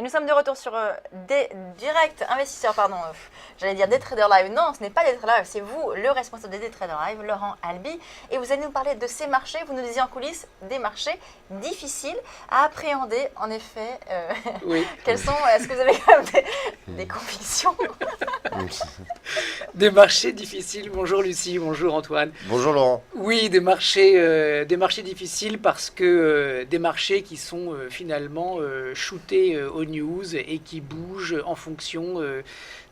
Et nous sommes de retour sur des directs investisseurs, pardon, j'allais dire des traders live. Non, ce n'est pas des traders live, c'est vous, le responsable des traders live, Laurent Albi. Et vous allez nous parler de ces marchés, vous nous disiez en coulisses, des marchés difficiles à appréhender. En effet, Oui. est-ce que vous avez quand même des convictions? Des marchés difficiles. Bonjour Lucie, bonjour Antoine. Bonjour Laurent. Oui, des marchés difficiles parce que des marchés qui sont finalement shootés aux news et qui bougent en fonction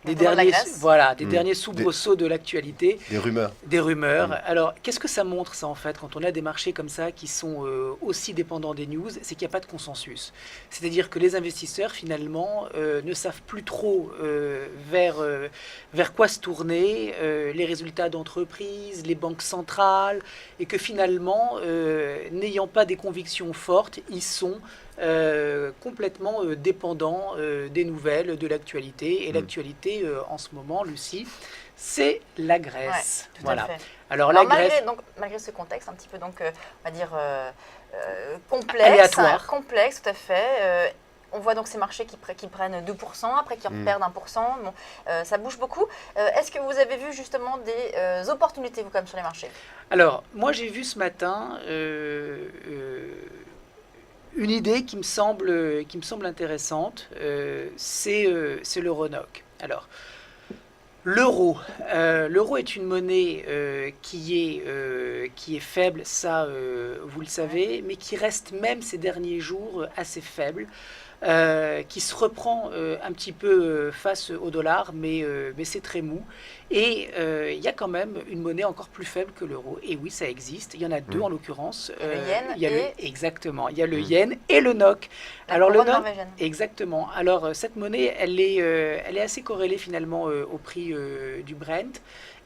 des derniers soubresauts de l'actualité. Des rumeurs. Des rumeurs. Alors, qu'est-ce que ça montre ça en fait quand on a des marchés comme ça qui sont aussi dépendants des news? C'est qu'il n'y a pas de consensus. C'est-à-dire que les investisseurs finalement ne savent plus trop vers quoi se tourner, les résultats d'entreprise, les banques centrales, et que finalement, n'ayant pas des convictions fortes, ils sont complètement dépendants des nouvelles, de l'actualité. Et l'actualité, en ce moment, Lucie, c'est la Grèce. Ouais, tout à fait. Alors malgré ce contexte un petit peu, on va dire, complexe. Aléatoire. Complexe, tout à fait. On voit donc ces marchés qui prennent 2%, après qui perdent 1%. Bon, ça bouge beaucoup. Est-ce que vous avez vu justement des opportunités, vous, comme sur les marchés? Alors, moi, j'ai vu ce matin une idée qui me semble intéressante. C'est l'Euronoc. Alors, l'euro est une monnaie qui est faible, ça vous le savez, mais qui reste même ces derniers jours assez faible. Qui se reprend un petit peu face au dollar, mais c'est très mou. Et il y a quand même une monnaie encore plus faible que l'euro. Et oui, ça existe. Il y en a deux en l'occurrence. Le yen exactement. Il y a le yen et le NOK. Alors le NOK, exactement. Alors cette monnaie, elle est assez corrélée finalement au prix du Brent.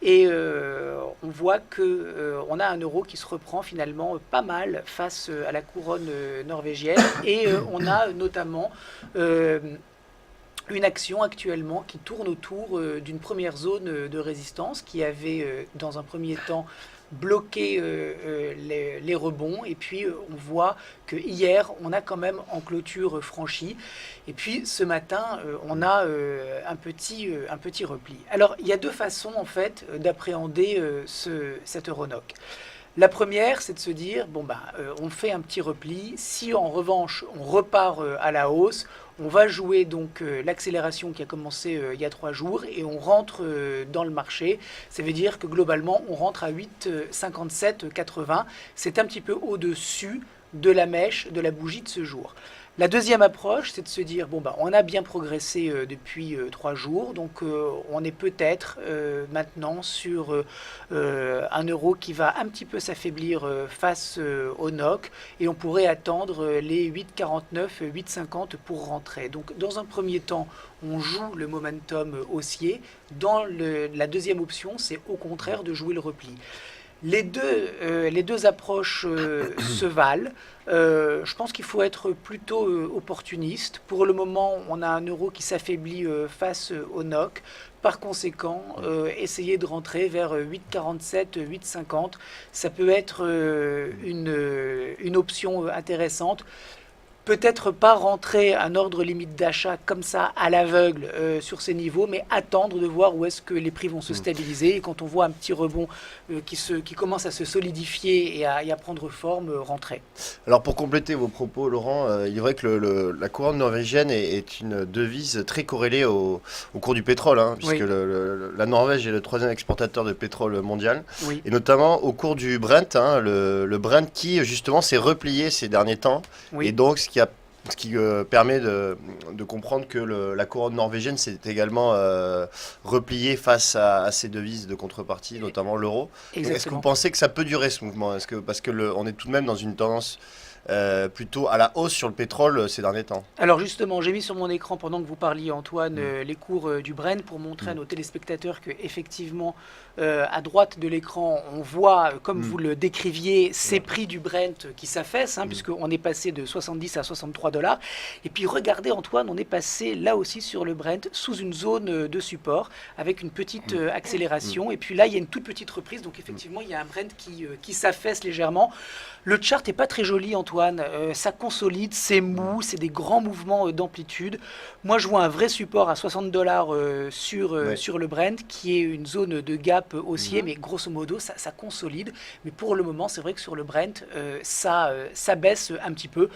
Et on voit qu'on a un euro qui se reprend finalement pas mal face à la couronne norvégienne. Et on a notamment une action actuellement qui tourne autour d'une première zone de résistance qui avait dans un premier temps bloqué les rebonds. Et puis on voit que hier on a quand même en clôture franchi. Et puis ce matin on a un petit repli. Alors il y a deux façons en fait d'appréhender cet Euronoc. La première, c'est de se dire, on fait un petit repli. Si en revanche, on repart à la hausse, on va jouer donc l'accélération qui a commencé il y a 3 jours et on rentre dans le marché. Ça veut dire que globalement, on rentre à 8,57,80. C'est un petit peu au-dessus de la mèche, de la bougie de ce jour. La deuxième approche, c'est de se dire, on a bien progressé depuis 3 jours, donc on est peut-être maintenant sur un euro qui va un petit peu s'affaiblir face au NOK, et on pourrait attendre les 8,49, 8,50 pour rentrer. Donc dans un premier temps, on joue le momentum haussier. Dans la deuxième option, c'est au contraire de jouer le repli. Les deux approches se valent. Je pense qu'il faut être plutôt opportuniste. Pour le moment, on a un euro qui s'affaiblit face au NOK. Par conséquent, essayer de rentrer vers 8,47, 8,50, ça peut être une option intéressante. Peut-être pas rentrer un ordre limite d'achat comme ça à l'aveugle sur ces niveaux, mais attendre de voir où est-ce que les prix vont se stabiliser. Et quand on voit un petit rebond qui commence à se solidifier et à prendre forme, rentrer. Alors pour compléter vos propos, Laurent, il est vrai que la couronne norvégienne est une devise très corrélée au cours du pétrole, puisque la Norvège est le 3e exportateur de pétrole mondial, et notamment au cours du Brent, le Brent qui justement s'est replié ces derniers temps, et donc ce qui permet de comprendre que la couronne norvégienne s'est également repliée face à ces devises de contrepartie, notamment l'euro. Est-ce que vous pensez que ça peut durer ce mouvement? Parce qu'on est tout de même dans une tendance plutôt à la hausse sur le pétrole ces derniers temps? Alors justement, j'ai mis sur mon écran pendant que vous parliez, Antoine, les cours du Brent pour montrer à nos téléspectateurs que effectivement, à droite de l'écran, on voit, comme vous le décriviez, ces prix du Brent qui s'affaissent, puisqu'on est passé de 70 à 63 $. Et puis regardez, Antoine, on est passé là aussi sur le Brent sous une zone de support avec une petite accélération. Et puis là, il y a une toute petite reprise. Donc effectivement, il y a un Brent qui s'affaisse légèrement. Le chart n'est pas très joli, Antoine. Antoine, ça consolide, c'est mou, c'est des grands mouvements d'amplitude. Moi, je vois un vrai support à $60 sur le Brent, qui est une zone de gap haussier, mais grosso modo, ça consolide. Mais pour le moment, c'est vrai que sur le Brent, ça baisse un petit peu,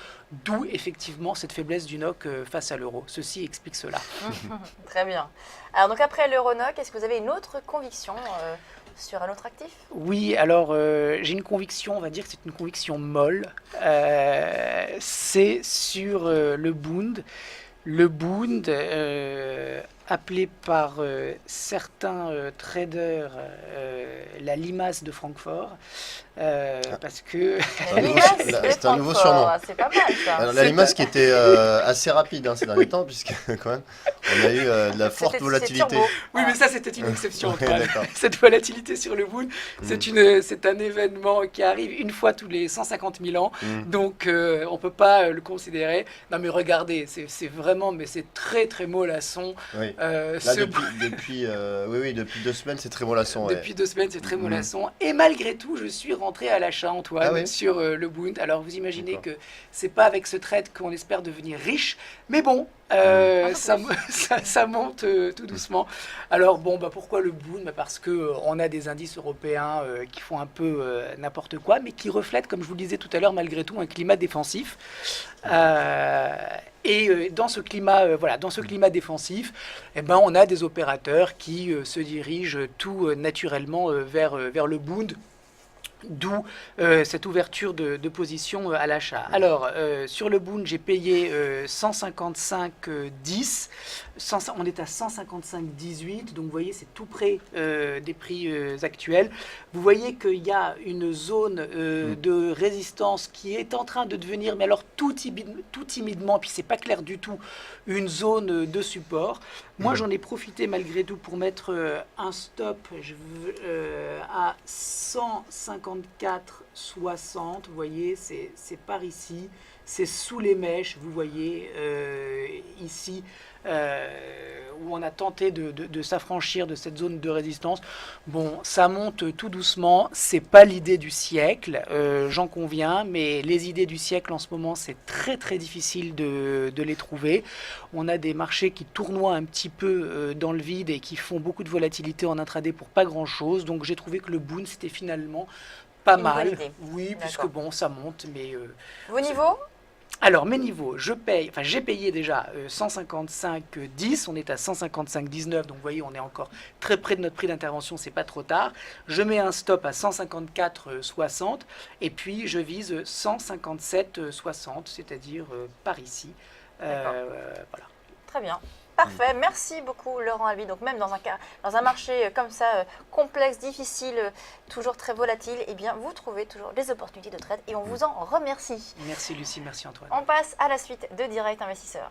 d'où effectivement cette faiblesse du NOK face à l'euro. Ceci explique cela. Très bien. Alors donc après l'euro NOK, est-ce que vous avez une autre conviction sur un autre actif? Oui, alors j'ai une conviction, on va dire que c'est une conviction molle. C'est sur le Bund. Le Bund, appelé par certains traders la limace de Francfort, parce que La limace de C'est un nouveau Francfort, surnom. c'est pas mal ça. Alors, la limace qui était assez rapide ces derniers temps, puisque quand même, on a eu de la forte C'était volatilité. turbo. oui, mais ça c'était une exception. Ouais, quand même. d'accord. Cette volatilité sur le Bund, c'est un événement qui arrive une fois tous les 150 000 ans, donc on peut pas le considérer. Non mais regardez, c'est vraiment, mais c'est très très mollasson. Oui. Là, Ce depuis 2 semaines, c'est très mollasson. Depuis 2 semaines, c'est très mollasson. Et malgré tout, je suis rentré à l'achat, Antoine, Ah oui sur le Bund. Alors, vous imaginez D'accord. que c'est pas avec ce trade qu'on espère devenir riche, mais bon, ça monte tout doucement. Alors, bon, pourquoi le Bund? Parce qu'on a des indices européens qui font un peu n'importe quoi, mais qui reflètent, comme je vous le disais tout à l'heure, malgré tout, un climat défensif. Et dans ce climat défensif, eh ben, on a des opérateurs qui se dirigent tout naturellement vers le Bund. D'où cette ouverture de position à l'achat. Alors, sur le Bund, j'ai payé 155,10. On est à 155,18. Donc, vous voyez, c'est tout près des prix actuels. Vous voyez qu'il y a une zone de résistance qui est en train de devenir, mais alors tout timidement, puis c'est pas clair du tout, une zone de support. Moi, j'en ai profité malgré tout pour mettre un stop à 154,60. Vous voyez, c'est par ici. C'est sous les mèches, vous voyez, ici, où on a tenté de s'affranchir de cette zone de résistance. Bon, ça monte tout doucement. C'est pas l'idée du siècle, j'en conviens, mais les idées du siècle en ce moment, c'est très très difficile de les trouver. On a des marchés qui tournoient un petit peu dans le vide et qui font beaucoup de volatilité en intraday pour pas grand-chose. Donc j'ai trouvé que le Bund, c'était finalement pas Une mal. bonne idée. Oui, puisque D'accord. bon, ça monte, mais... Vos niveaux? Alors, mes niveaux, j'ai payé déjà 155,10, on est à 155,19, donc vous voyez, on est encore très près de notre prix d'intervention, c'est pas trop tard. Je mets un stop à 154,60 et puis je vise 157,60, c'est-à-dire par ici. Voilà. Très bien. Parfait, merci beaucoup Laurent Albi. Donc même dans un marché comme ça, complexe, difficile, toujours très volatile, eh bien vous trouvez toujours des opportunités de trade et on vous en remercie. Merci Lucie, merci Antoine. On passe à la suite de Direct Investisseur.